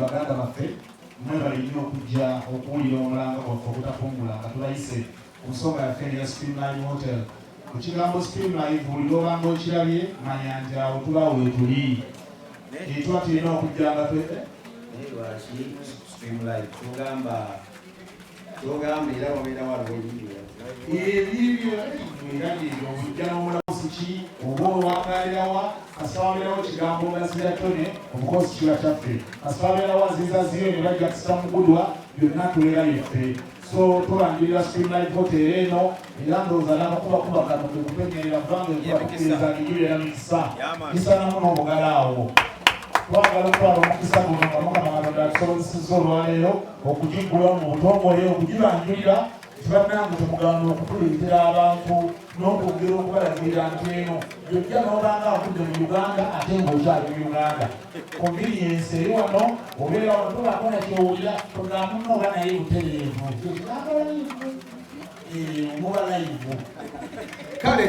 baganda baffe mwebale nnyo okujja okuwulira omulanga gwaffe ogutafungula nga tulayise ku nsonga yaffe eya Streamline Hotel. Ku kigambo Streamline buli lwobanga okirabye manya nti awo tuba weetuli etwa tulina okujja nga lwaki Streamline tugamba era wabeera waliwo ebibyo ojja n'omulamuzi ki oba owangalirawa kasita wabeerawo kigambo Mbaziira Tonny omukozi kiba kyaffe kasita wabeerawo azizaziyo ne bajja kusitamugudwa byonna tubeera yeffe. So tulangirira Streamline Hotel eno era ndowooza n'abakubakubagano kwe kupenyerera kubanga ekubakukkiriza nigibeera mikisa misanamu n'omugala awo. Twagala okutwala omukisa guno nga Mukama Katonda atusobozesezza olwaleero okugiggula mu butongole okugibanjulira tibannange temuganda okutuleetera abantu n'okwogera okubalagirira nti eno gyojja n'obanga akudde mu Uganda ate ng'okyali mu Uganda. Convenience eri wano obeera wano tobaako nakyowulira togamba munoba naye butereevu omuba live. Kale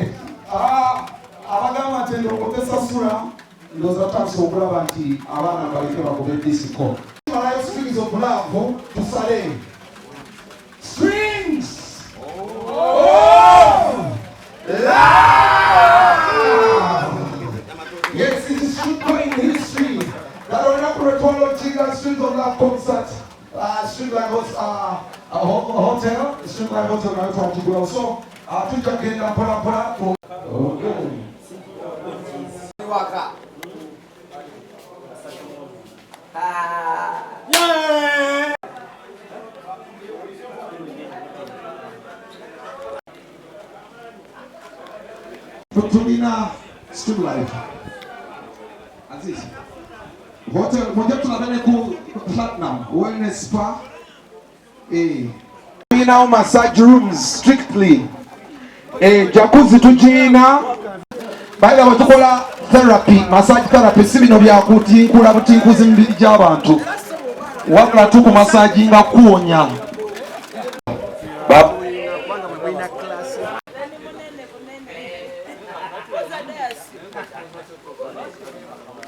abagamba nti endokotesasula ndowooza tutandise okulaba nti abaana baleke bagobe disiko. Malayo strings of love tusale. Strings! Oh! Love! Yes, it is going in history. That on the protocol of Jiga Strings of Love concert. Streamline Hotel. Streamline Hotel na wetu Antigua. So, tutakenda pora pora. Okay. Waka. Yeah! Tulina Streamline. Aziz. Hotel moja tunabene ku Platinum Wellness Spa. Now massage rooms strictly. Jacuzzi tujina. Baada watukola therapy, massage therapy si bino bya kutinkula butinkuzi mbiri gy'abantu. Wabula tuku massage nga kuonya.